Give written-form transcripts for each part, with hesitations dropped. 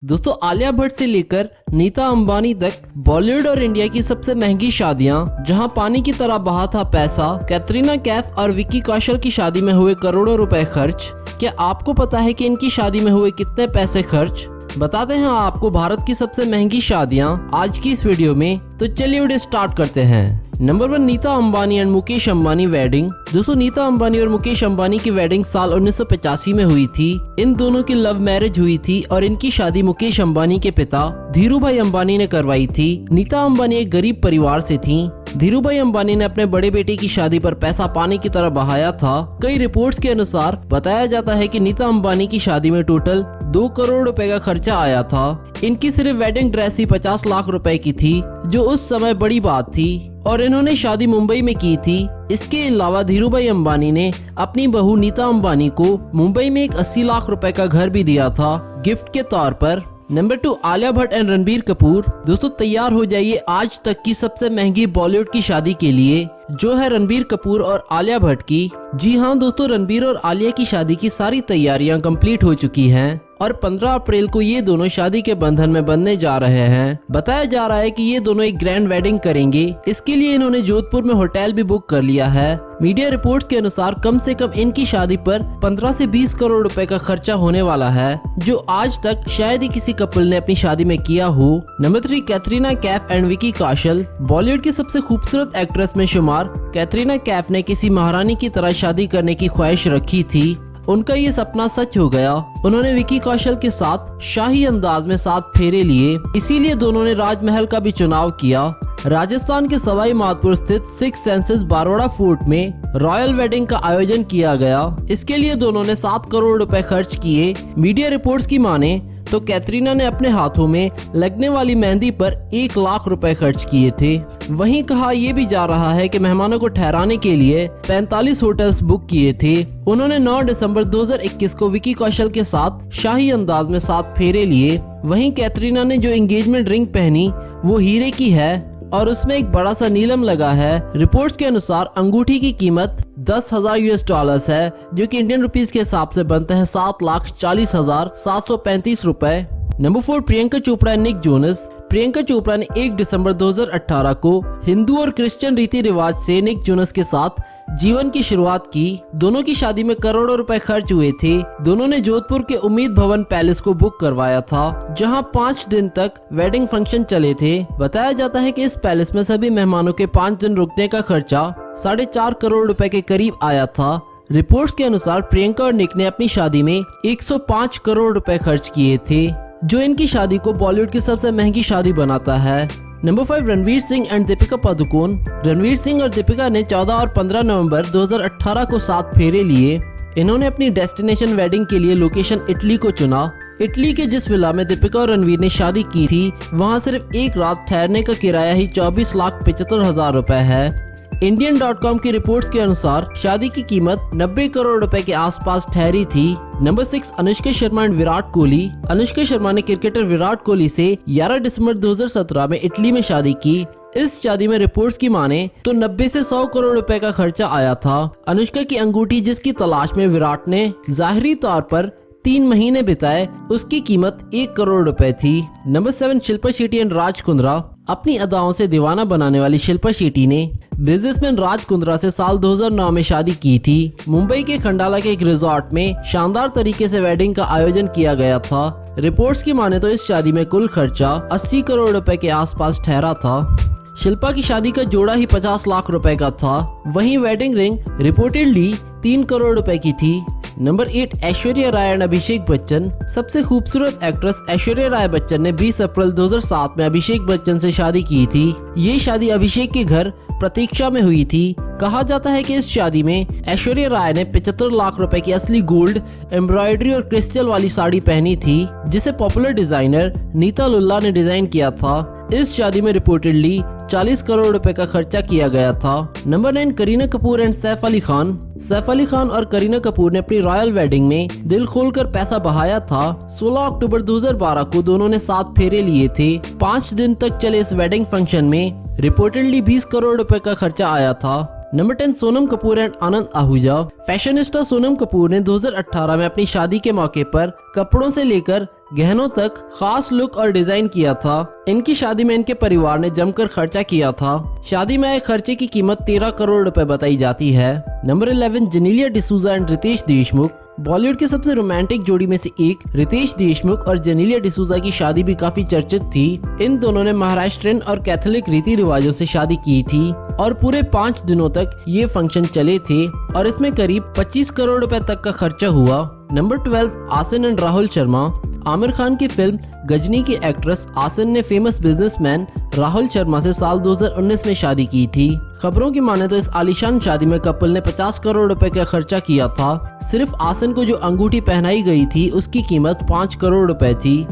दोस्तों आलिया भट्ट से लेकर नीता अंबानी तक बॉलीवुड और इंडिया की सबसे महंगी शादियां, जहां पानी की तरह बहा था पैसा। कैटरीना कैफ और विक्की कौशल की शादी में हुए करोड़ों रुपए खर्च। क्या आपको पता है कि इनकी शादी में हुए कितने पैसे खर्च? बताते हैं आपको भारत की सबसे महंगी शादियां आज की इस वीडियो में। तो चलिए वीडियो स्टार्ट करते हैं। Number 1, Nita Ambani and Mukesh Ambani wedding. दोस्तों नीता अंबानी और मुकेश अंबानी की वेडिंग साल 1985 में हुई थी। इन दोनों की लव मैरिज हुई थी और इनकी शादी मुकेश अंबानी के पिता धीरूभाई अंबानी ने करवाई थी। नीता अंबानी एक गरीब परिवार से थी। धीरूभाई अंबानी ने अपने बड़े बेटे की शादी पर पैसा पानी की तरह बहाया था। कई रिपोर्ट्स के अनुसार बताया जाता है कि नीता अंबानी की शादी में टोटल 2 करोड़ रुपए का खर्चा आया था। इनकी सिर्फ वेडिंग ड्रेस ही 50 लाख रुपए की थी, जो उस समय बड़ी बात थी और इन्होंने शादी मुंबई में की थी। इसके अलावा धीरूभाई अंबानी ने अपनी बहू नीता अंबानी को मुंबई में एक 80 लाख रुपए का घर भी दिया था गिफ्ट के तौर पर। Number 2, Alia Bhatt and Ranbir Kapoor. दोस्तों तैयार हो जाइए आज तक की सबसे महंगी बॉलीवुड की शादी के लिए, जो है रणबीर कपूर और आलिया भट्ट की। जी हाँ दोस्तों, रणबीर और आलिया की शादी की सारी तैयारियां कंप्लीट हो चुकी हैं और 15 अप्रैल को ये दोनों शादी के बंधन में बंधने जा रहे हैं। बताया जा रहा है कि ये दोनों एक ग्रैंड वेडिंग करेंगे। इसके लिए इन्होंने जोधपुर में होटल भी बुक कर लिया है। मीडिया रिपोर्ट्स के अनुसार कम से कम इनकी शादी पर 15 से 20 करोड़ रुपए का खर्चा होने वाला है, जो आज तक शायद ही किसी कपल ने अपनी शादी में किया हो। Number 3, Katrina Kaif and Vicky Kaushal. बॉलीवुड की सबसे खूबसूरत एक्ट्रेस में शुमार कैटरीना कैफ ने किसी महारानी की तरह शादी करने की ख्वाहिश रखी थी। उनका ये सपना सच हो गया। उन्होंने विक्की कौशल के साथ शाही अंदाज में 7 फेरे लिए, इसीलिए दोनों ने राजमहल का भी चुनाव किया। राजस्थान के सवाई माधोपुर स्थित 6 सेंसेस बारोड़ा फोर्ट में रॉयल वेडिंग का आयोजन किया गया। इसके लिए दोनों ने 7 करोड़ रुपए खर्च किए। मीडिया रिपोर्ट्स की माने तो कैटरीना ने अपने हाथों में लगने वाली मेहंदी पर 1 लाख रुपए खर्च किए थे। वहीं कहा यह भी जा रहा है कि मेहमानों को ठहराने के लिए 45 होटल्स बुक किए थे। उन्होंने 9 दिसंबर 2021 को विक्की कौशल के साथ शाही अंदाज में 7 फेरे लिए। वहीं कैटरीना ने जो एंगेजमेंट रिंग पहनी वो हीरे की है और उसमें एक बड़ा सा नीलम लगा है। रिपोर्ट्स के अनुसार अंगूठी की कीमत $10,000 है, जो कि इंडियन रुपीस के हिसाब से बनते हैं 7,40,735 रुपए। Number 4, Priyanka Chopra and Nick Jonas. Priyanka Chopra ने 1 दिसंबर 2018 को हिंदू और क्रिश्चियन रीति रिवाज से निक जोनस के साथ जीवन की शुरुआत की। दोनों की शादी में करोड़ों रुपए खर्च हुए थे। दोनों ने जोधपुर के उम्मीद भवन पैलेस को बुक करवाया था, जहां 5 दिन तक वेडिंग फंक्शन चले थे। बताया जाता है कि इस पैलेस में सभी मेहमानों के 5 दिन रुकने का खर्चा 4.5 करोड़ रुपए के करीब आया था। रिपोर्ट्स के अनुसार प्रियंका और निक ने अपनी शादी में 105 करोड़ रुपए खर्च किए थे, जो इनकी शादी को बॉलीवुड की सबसे महंगी शादी बनाता है। Number 5, Ranveer Singh and Deepika Padukone. रणवीर सिंह और दीपिका ने 14 और 15 नवंबर 2018 को 7 फेरे लिए। इन्होंने अपनी डेस्टिनेशन वेडिंग के लिए लोकेशन इटली को चुना। इटली के जिस विला में दीपिका और रणवीर ने शादी की थी, वहां सिर्फ एक रात ठहरने का किराया ही 24,75,000 रुपए है। Indian.com की रिपोर्ट्स के अनुसार शादी की कीमत 90 करोड़ रुपए के आसपास ठहरी थी। Number 6, Anushka Sharma and Virat Kohli. अनुष्का शर्मा ने क्रिकेटर विराट कोहली से 11 दिसंबर 2017 में इटली में शादी की। इस शादी में रिपोर्ट्स की माने तो 90 से 100 करोड़ रुपए का खर्चा आया था। अनुष्का की अंगूठी, जिसकी तलाश में विराट ने जाहिरी तौर पर 3 महीने बिताए, उसकी कीमत 1 करोड़ रुपए थी। Number 7, Shilpa Shetty and Raj Kundra. अपनी अदाओं से दीवाना बनाने वाली शिल्पा शेट्टी ने बिजनेसमैन राज कुंद्रा से साल 2009 में शादी की थी। मुंबई के खंडाला के एक रिजॉर्ट में शानदार तरीके से वेडिंग का आयोजन किया गया था। रिपोर्ट्स की माने तो इस शादी में कुल खर्चा 80 करोड़ रुपए के आसपास ठहरा था। शिल्पा की शादी का जोड़ा ही 50 लाख रुपए का था। वहीं वेडिंग रिंग रिपोर्टेडली 3 करोड़ रुपए की थी। Number 8, Aishwarya Rai and Abhishek Bachchan. सबसे खूबसूरत एक्ट्रेस ऐश्वर्या राय बच्चन ने 20 अप्रैल 2007 में अभिषेक बच्चन से शादी की थी। ये शादी अभिषेक के घर प्रतीक्षा में हुई थी। कहा जाता है कि इस शादी में ऐश्वर्या राय ने 75 लाख रुपए की असली गोल्ड एम्ब्रॉयडरी और क्रिस्टल वाली साड़ी पहनी थी, जिसे पॉपुलर डिजाइनर नीता लुल्ला ने डिजाइन किया था। इस शादी में रिपोर्टेडली 40 करोड़ रुपए का खर्चा किया गया था। Number 9, Kareena Kapoor and Saif Ali Khan. सैफ अली खान और करीना कपूर ने अपनी रॉयल वेडिंग में दिल खोलकर पैसा बहाया था। 16 अक्टूबर 2012 को दोनों ने 7 फेरे लिए थे। 5 दिन तक चले इस वेडिंग फंक्शन में रिपोर्टेडली 20 करोड़ रुपए का खर्चा आया था। Number 10 Sonam Kapoor and Anand Ahuja. Fashionista Sonam Kapoor ने 2018 में अपनी शादी के मौके पर कपड़ों से लेकर गहनों तक खास लुक और डिजाइन किया था। इनकी शादी में इनके परिवार ने जमकर खर्चा किया था। शादी में आए खर्चे की कीमत 13 करोड़ रुपए बताई जाती है। Number 11 Genelia D'Souza and Riteish Deshmukh. बॉलीवुड की सबसे रोमांटिक जोड़ी में से एक रितेश देशमुख और जेनेलिया डिसूजा की शादी भी काफी चर्चित थी। इन दोनों ने महाराष्ट्रियन और कैथोलिक रीति रिवाजों से शादी की थी और पूरे 5 दिनों तक ये फंक्शन चले थे और इसमें करीब 25 करोड़ रुपए तक का खर्चा हुआ। Number 12 Asin and Rahul Sharma. Aamir Khan की फिल्म गजनी की एक्ट्रेस आसिन ने फेमस बिजनेसमैन राहुल शर्मा से साल 2019 में शादी की थी। खबरों की माने तो इस आलीशान शादी में कपल ने 50 करोड़ रुपए का खर्चा किया था। सिर्फ आसिन को जो अंगूठी पहनाई गई थी उसकी कीमत 5 करोड़ रुपए थी।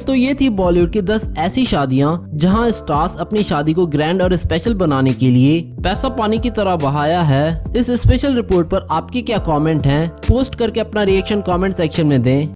तो ये थी बॉलीवुड की 10 ऐसी शादियां जहां स्टार्स अपनी शादी को ग्रैंड और स्पेशल बनाने के लिए पैसा पानी की तरह बहाया है। इस स्पेशल रिपोर्ट पर आपके क्या कमेंट हैं? पोस्ट करके अपना रिएक्शन कमेंट सेक्शन में दें।